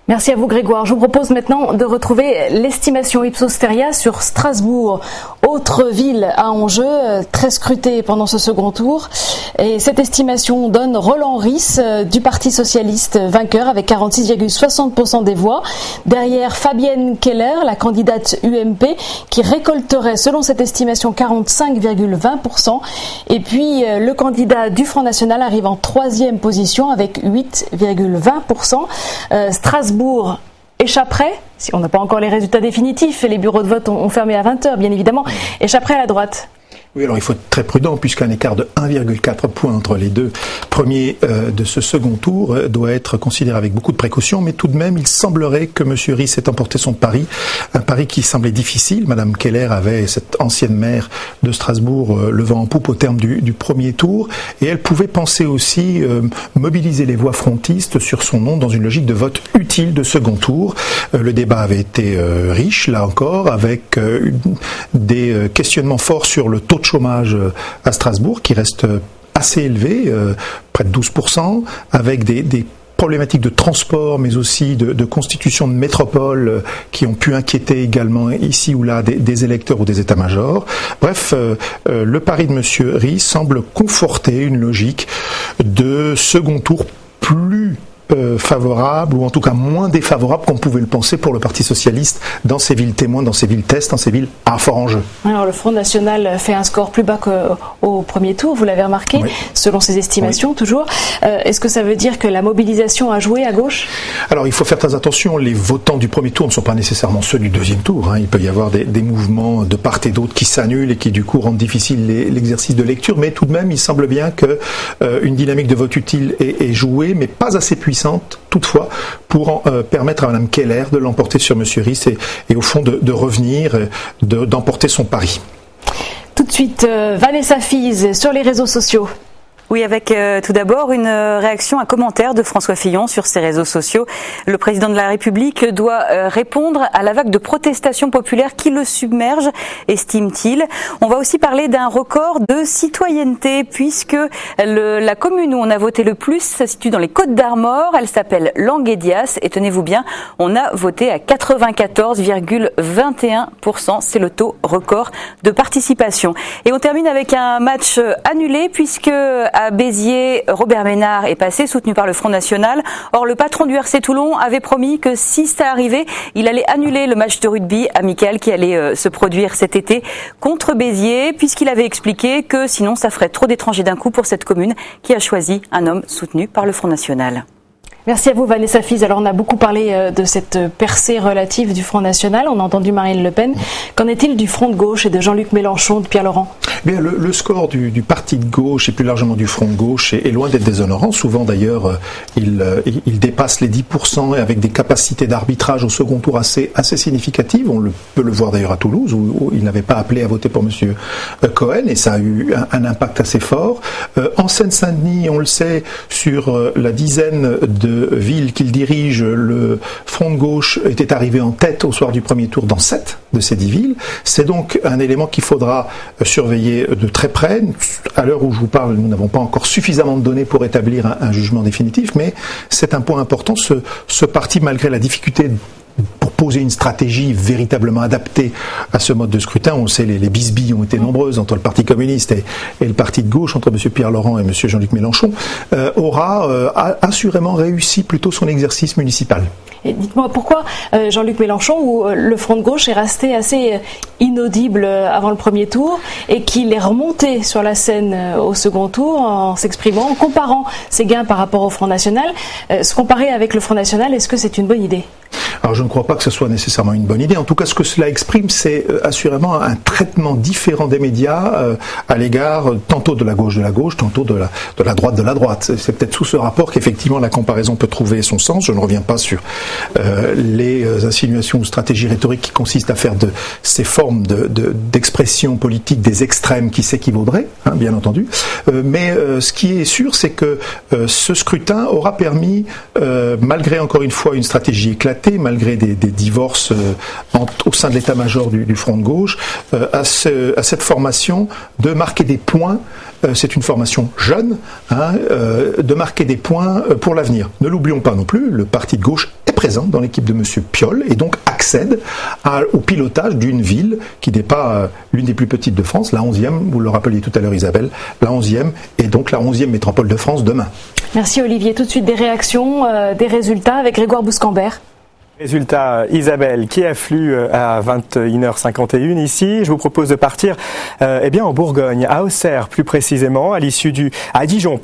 Merci à vous Grégoire. Je vous propose maintenant de retrouver l'estimation Ipsos Teria sur Strasbourg, autre ville à enjeu, très scrutée pendant ce second tour. Et cette estimation donne Roland Ries du Parti Socialiste vainqueur avec 46,60% des voix. Derrière Fabienne Keller, la candidate UMP, qui récolterait selon cette estimation 45,20%. Et puis le candidat du Front National arrive en 3e position avec 8,20%. Strasbourg échapperait, si on n'a pas encore les résultats définitifs, et les bureaux de vote ont fermé à 20h bien évidemment, échapperait à la droite. Oui, alors il faut être très prudent puisqu'un écart de 1,4 points entre les 2 premiers de ce second tour doit être considéré avec beaucoup de précaution, mais tout de même, il semblerait que M. Ries ait emporté son pari, un pari qui semblait difficile. Mme Keller avait, cette ancienne maire de Strasbourg, le vent en poupe au terme du premier tour, et elle pouvait penser aussi mobiliser les voix frontistes sur son nom dans une logique de vote utile de second tour. Le débat avait été riche, là encore, avec des questionnements forts sur le taux de chômage à Strasbourg qui reste assez élevé, près de 12%, avec des problématiques de transport mais aussi de constitution de métropole qui ont pu inquiéter également ici ou là des électeurs ou des états-majors. Bref, le pari de M. Ries semble conforter une logique de second tour plus favorable, ou en tout cas moins défavorable qu'on pouvait le penser pour le Parti Socialiste dans ces villes témoins, dans ces villes tests, dans ces villes à fort enjeu. Alors le Front National fait un score plus bas qu'au premier tour, vous l'avez remarqué, oui, selon ses estimations, oui, toujours. Est-ce que ça veut dire que la mobilisation a joué à gauche? Alors il faut faire très attention, les votants du premier tour ne sont pas nécessairement ceux du deuxième tour, hein. Il peut y avoir des mouvements de part et d'autre qui s'annulent et qui du coup rendent difficile l'exercice de lecture, mais tout de même il semble bien que une dynamique de vote utile est jouée, mais pas assez puissante toutefois pour permettre à Mme Keller de l'emporter sur M. Ries et au fond de revenir, d'emporter son pari. Tout de suite, Vanessa Fies sur les réseaux sociaux. Oui, avec tout d'abord une réaction, un commentaire de François Fillon sur ses réseaux sociaux. Le président de la République doit répondre à la vague de protestations populaires qui le submerge, estime-t-il. On va aussi parler d'un record de citoyenneté puisque la commune où on a voté le plus se situe dans les Côtes-d'Armor. Elle s'appelle Languédias et tenez-vous bien, on a voté à 94,21%. C'est le taux record de participation. Et on termine avec un match annulé puisque à Béziers, Robert Ménard est passé, soutenu par le Front National. Or, le patron du RC Toulon avait promis que si ça arrivait, il allait annuler le match de rugby amical qui allait se produire cet été contre Béziers, puisqu'il avait expliqué que sinon ça ferait trop d'étrangers d'un coup pour cette commune qui a choisi un homme soutenu par le Front National. Merci à vous Vanessa Fies. Alors on a beaucoup parlé de cette percée relative du Front National, on a entendu Marine Le Pen. Qu'en est-il du Front de gauche et de Jean-Luc Mélenchon, de Pierre Laurent ? Bien, le score du parti de gauche et plus largement du front de gauche est loin d'être déshonorant. Souvent d'ailleurs, il dépasse les 10% et avec des capacités d'arbitrage au second tour assez significatives. On peut le voir d'ailleurs à Toulouse où il n'avait pas appelé à voter pour M. Cohen et ça a eu un impact assez fort. En Seine-Saint-Denis, on le sait, sur la dizaine de villes qu'il dirige, le front de gauche était arrivé en tête au soir du premier tour dans 7 de ces 10 villes. C'est donc un élément qu'il faudra surveiller de très près. À l'heure où je vous parle, nous n'avons pas encore suffisamment de données pour établir un jugement définitif, mais c'est un point important. Ce parti, malgré la difficulté pour poser une stratégie véritablement adaptée à ce mode de scrutin, on sait les bisbilles ont été nombreuses entre le Parti communiste et le Parti de gauche, entre M. Pierre Laurent et M. Jean-Luc Mélenchon, aura assurément réussi plutôt son exercice municipal. Et dites-moi pourquoi Jean-Luc Mélenchon, où le front de gauche est resté assez inaudible avant le premier tour et qu'il est remonté sur la scène au second tour en s'exprimant, en comparant ses gains par rapport au Front National. Se comparer avec le Front National, est-ce que c'est une bonne idée ? Alors je ne crois pas que ce soit nécessairement une bonne idée. En tout cas, ce que cela exprime, c'est assurément un traitement différent des médias à l'égard tantôt de la gauche, tantôt de la droite. C'est peut-être sous ce rapport qu'effectivement la comparaison peut trouver son sens. Je ne reviens pas sur les insinuations ou stratégies rhétoriques qui consistent à faire de ces formes d'expression politique des extrêmes qui s'équivaudraient, bien entendu. Mais ce qui est sûr, c'est que ce scrutin aura permis, malgré encore une fois une stratégie éclatée, malgré des divorces au sein de l'état-major du front de gauche, à cette formation de marquer des points. C'est une formation jeune, de marquer des points pour l'avenir. Ne l'oublions pas non plus, le parti de gauche est présent dans l'équipe de M. Piolle et donc accède au pilotage d'une ville qui n'est pas l'une des plus petites de France, la 11e, vous le rappeliez tout à l'heure Isabelle, la 11e et donc la 11e métropole de France demain. Merci Olivier. Tout de suite des réactions, des résultats avec Grégoire Bouscambert. Résultat, Isabelle, qui afflue à 21h51 ici. Je vous propose de partir en Bourgogne, à Auxerre plus précisément, à Dijon,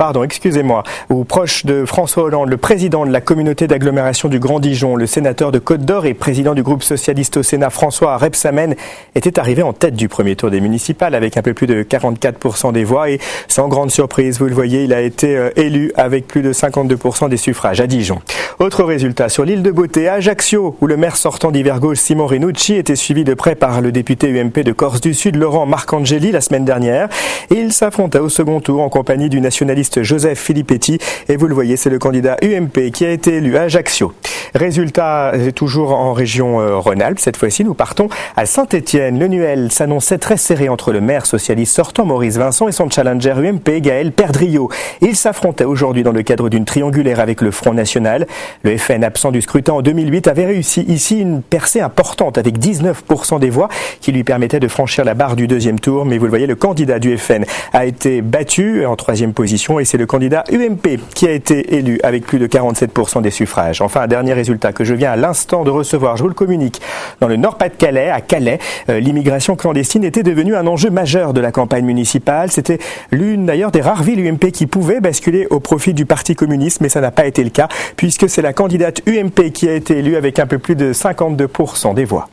où proche de François Hollande, le président de la communauté d'agglomération du Grand Dijon, le sénateur de Côte-d'Or et président du groupe socialiste au Sénat, François Rebsamen, était arrivé en tête du premier tour des municipales avec un peu plus de 44% des voix et sans grande surprise, vous le voyez, il a été élu avec plus de 52% des suffrages à Dijon. Autre résultat sur l'île de Beauté, à Ajaccio, où le maire sortant d'Hiver Gauche, Simon Renucci, était suivi de près par le député UMP de Corse du Sud, Laurent Marcangeli, la semaine dernière. Et il s'affrontait au second tour en compagnie du nationaliste Joseph Filippetti. Et vous le voyez, c'est le candidat UMP qui a été élu à Ajaccio. Résultat, toujours en région Rhône-Alpes. Cette fois-ci, nous partons à Saint-Étienne. Le Nuel s'annonçait très serré entre le maire socialiste sortant, Maurice Vincent, et son challenger UMP, Gaël Perdriau. Ils s'affrontaient aujourd'hui dans le cadre d'une triangulaire avec le Front National. Le FN, absent du scrutin en 2008, avait réussi ici une percée importante avec 19% des voix qui lui permettait de franchir la barre du deuxième tour. Mais vous le voyez, le candidat du FN a été battu en troisième position et c'est le candidat UMP qui a été élu avec plus de 47% des suffrages. Enfin, un dernier résultat que je viens à l'instant de recevoir, je vous le communique. Dans le Nord-Pas-de-Calais, à Calais, l'immigration clandestine était devenue un enjeu majeur de la campagne municipale. C'était l'une d'ailleurs des rares villes UMP qui pouvaient basculer au profit du Parti communiste, mais ça n'a pas été le cas puisque c'est la candidate UMP qui a été élue avec un peu plus de 52% des voix.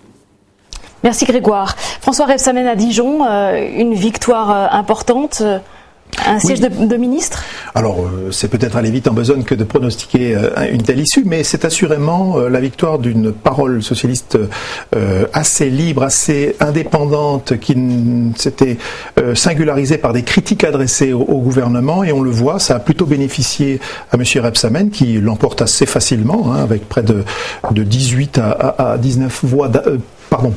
Merci Grégoire. François Rebsamen à Dijon, une victoire importante, un siège de ministre ? Alors, c'est peut-être aller vite en besogne que de pronostiquer une telle issue, mais c'est assurément la victoire d'une parole socialiste assez libre, assez indépendante, qui s'était singularisée par des critiques adressées au gouvernement, et on le voit, ça a plutôt bénéficié à M. Rebsamen, qui l'emporte assez facilement, avec près de 18 à 19 voix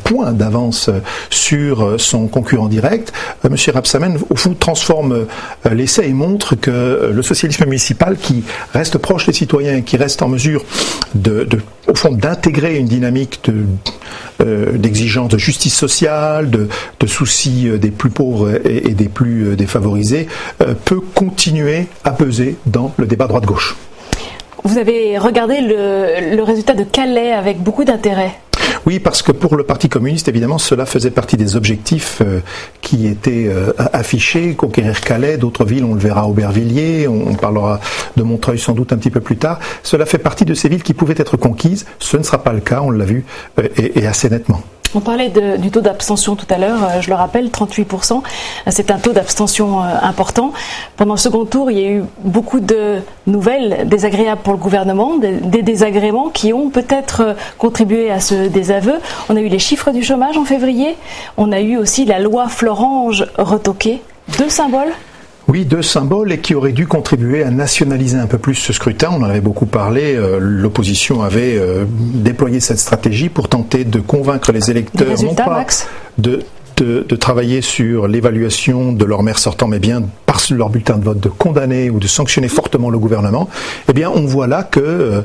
points d'avance sur son concurrent direct. M. Rebsamen, au fond, transforme l'essai et montre que le socialisme municipal, qui reste proche des citoyens et qui reste en mesure au fond, d'intégrer une dynamique d'exigence de justice sociale, de soucis des plus pauvres et des plus défavorisés, peut continuer à peser dans le débat droite-gauche. Vous avez regardé le résultat de Calais avec beaucoup d'intérêt. Oui, parce que pour le Parti communiste, évidemment, cela faisait partie des objectifs qui étaient affichés. Conquérir Calais, d'autres villes, on le verra à Aubervilliers, on parlera de Montreuil sans doute un petit peu plus tard. Cela fait partie de ces villes qui pouvaient être conquises. Ce ne sera pas le cas, on l'a vu, et assez nettement. On parlait du taux d'abstention tout à l'heure, je le rappelle, 38%. C'est un taux d'abstention important. Pendant le second tour, il y a eu beaucoup de nouvelles désagréables pour le gouvernement, des désagréments qui ont peut-être contribué à ce désaveu. On a eu les chiffres du chômage en février. On a eu aussi la loi Florange retoquée. 2 symboles. Oui, 2 symboles et qui auraient dû contribuer à nationaliser un peu plus ce scrutin. On en avait beaucoup parlé. L'opposition avait déployé cette stratégie pour tenter de convaincre les électeurs, non pas de travailler sur l'évaluation de leur maire sortant, mais bien par leur bulletin de vote de condamner ou de sanctionner fortement le gouvernement. Eh bien, on voit là que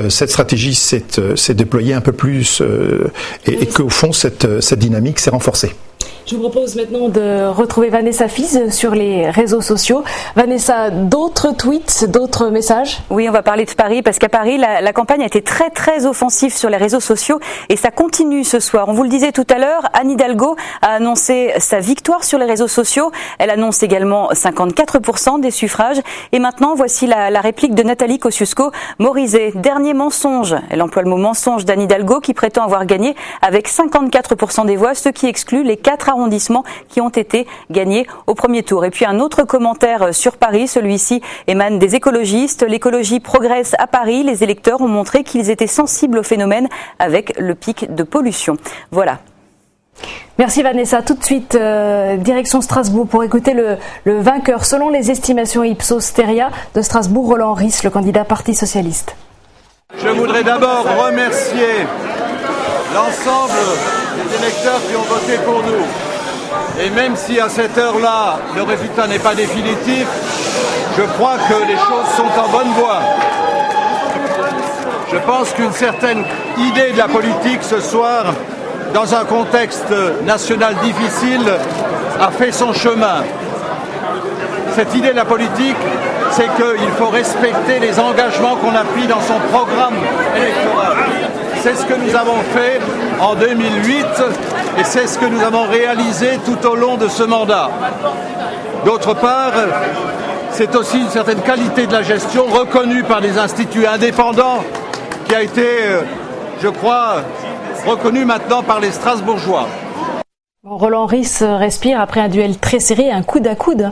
cette stratégie s'est déployée un peu plus et qu'au fond, cette dynamique s'est renforcée. Je vous propose maintenant de retrouver Vanessa Fize sur les réseaux sociaux. Vanessa, d'autres tweets, d'autres messages? Oui, on va parler de Paris parce qu'à Paris, la campagne a été très très offensive sur les réseaux sociaux et ça continue ce soir. On vous le disait tout à l'heure, Anne Hidalgo a annoncé sa victoire sur les réseaux sociaux. Elle annonce également 54% des suffrages. Et maintenant, voici la réplique de Nathalie Kosciusko-Morizet. Dernier mensonge. Elle emploie le mot mensonge d'Anne Hidalgo qui prétend avoir gagné avec 54% des voix, ce qui exclut les 4 arrondissements qui ont été gagnés au premier tour. Et puis un autre commentaire sur Paris, celui-ci émane des écologistes. L'écologie progresse à Paris. Les électeurs ont montré qu'ils étaient sensibles au phénomène avec le pic de pollution. Voilà. Merci Vanessa. Tout de suite, direction Strasbourg pour écouter le vainqueur selon les estimations Ipsos Steria de Strasbourg, Roland Ries, le candidat Parti Socialiste. Je voudrais d'abord remercier l'ensemble des électeurs qui ont voté pour nous. Et même si à cette heure-là, le résultat n'est pas définitif, je crois que les choses sont en bonne voie. Je pense qu'une certaine idée de la politique ce soir, dans un contexte national difficile, a fait son chemin. Cette idée de la politique, c'est qu'il faut respecter les engagements qu'on a pris dans son programme électoral. C'est ce que nous avons fait en 2008 et c'est ce que nous avons réalisé tout au long de ce mandat. D'autre part, c'est aussi une certaine qualité de la gestion reconnue par des instituts indépendants qui a été, je crois, reconnue maintenant par les Strasbourgeois. Roland Ries respire après un duel très serré, un coude à coude.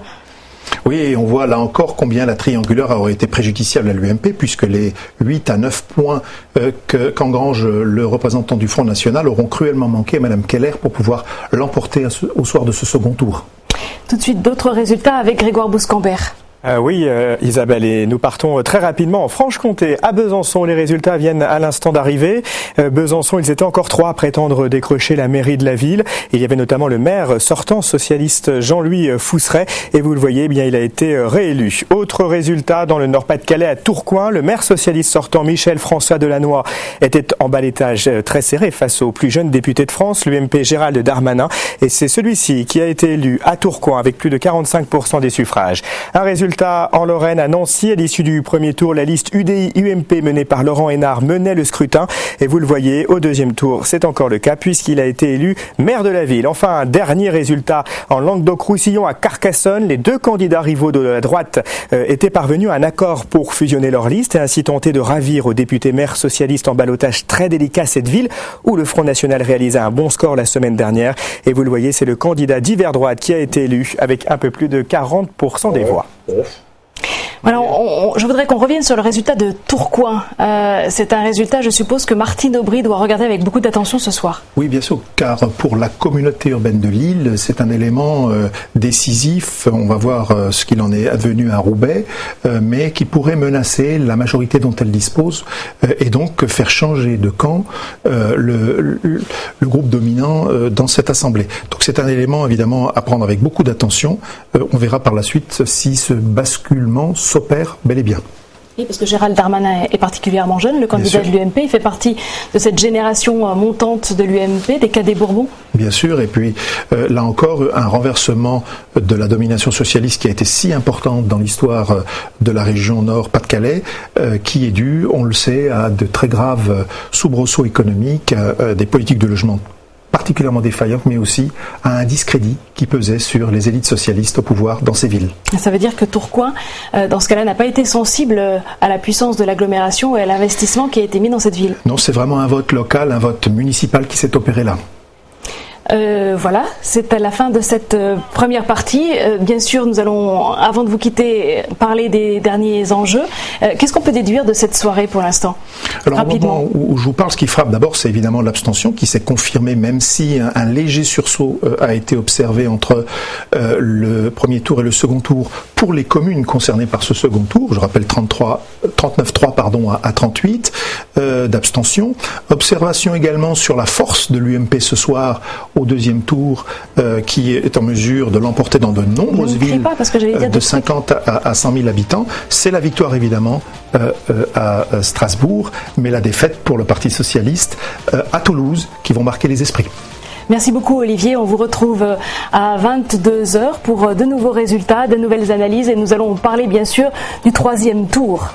Oui, et on voit là encore combien la triangulaire aurait été préjudiciable à l'UMP, puisque les 8 à 9 points qu'engrange le représentant du Front National auront cruellement manqué à Mme Keller pour pouvoir l'emporter au soir de ce second tour. Tout de suite, d'autres résultats avec Grégoire Bouscambert. Oui, Isabelle, et nous partons très rapidement en Franche-Comté. À Besançon, les résultats viennent à l'instant d'arriver. Besançon, ils étaient encore 3 à prétendre décrocher la mairie de la ville. Il y avait notamment le maire sortant socialiste Jean-Louis Fousseret. Et vous le voyez, eh bien, il a été réélu. Autre résultat dans le Nord-Pas-de-Calais, à Tourcoing. Le maire socialiste sortant Michel-François Delannoy était en ballottage très serré face au plus jeune député de France, l'UMP Gérald Darmanin. Et c'est celui-ci qui a été élu à Tourcoing avec plus de 45% des suffrages. Un résultat en Lorraine, à Nancy, à l'issue du premier tour, la liste UDI-UMP menée par Laurent Hénard menait le scrutin. Et vous le voyez, au deuxième tour, c'est encore le cas puisqu'il a été élu maire de la ville. Enfin, un dernier résultat en Languedoc-Roussillon, à Carcassonne. Les 2 candidats rivaux de la droite étaient parvenus à un accord pour fusionner leurs listes et ainsi tenter de ravir aux députés maires socialistes en ballottage très délicat cette ville où le Front National réalisait un bon score la semaine dernière. Et vous le voyez, c'est le candidat d'hiver droite qui a été élu avec un peu plus de 40% des voix. Alors, je voudrais qu'on revienne sur le résultat de Tourcoing. C'est un résultat, je suppose, que Martine Aubry doit regarder avec beaucoup d'attention ce soir. Oui, bien sûr, car pour la communauté urbaine de Lille, c'est un élément décisif. On va voir ce qu'il en est advenu à Roubaix, mais qui pourrait menacer la majorité dont elle dispose et donc faire changer de camp le groupe dominant dans cette assemblée. Donc c'est un élément évidemment à prendre avec beaucoup d'attention. On verra par la suite si ce basculement s'opère bel et bien. Oui, parce que Gérald Darmanin est particulièrement jeune, le candidat de l'UMP. Il fait partie de cette génération montante de l'UMP, des cadets Bourbon. Bien sûr, et puis là encore, un renversement de la domination socialiste qui a été si importante dans l'histoire de la région Nord-Pas-de-Calais, qui est due, on le sait, à de très graves soubresauts économiques, des politiques de logement particulièrement défaillantes, mais aussi à un discrédit qui pesait sur les élites socialistes au pouvoir dans ces villes. Ça veut dire que Tourcoing, dans ce cas-là, n'a pas été sensible à la puissance de l'agglomération et à l'investissement qui a été mis dans cette ville. Non, c'est vraiment un vote local, un vote municipal qui s'est opéré là. Voilà, c'est à la fin de cette première partie. Bien sûr, nous allons, avant de vous quitter, parler des derniers enjeux. Qu'est-ce qu'on peut déduire de cette soirée pour l'instant? Alors, rapidement. au moment où je vous parle, ce qui frappe d'abord, c'est évidemment l'abstention qui s'est confirmée, même si un léger sursaut a été observé entre le premier tour et le second tour pour les communes concernées par ce second tour. Je rappelle 39,3 à 38 d'abstention. Observation également sur la force de l'UMP ce soir au deuxième tour, qui est en mesure de l'emporter dans de nombreuses villes de 50 à 100 000 habitants. C'est la victoire évidemment à Strasbourg, mais la défaite pour le Parti socialiste à Toulouse qui vont marquer les esprits. Merci beaucoup Olivier, on vous retrouve à 22h pour de nouveaux résultats, de nouvelles analyses et nous allons parler bien sûr du troisième tour.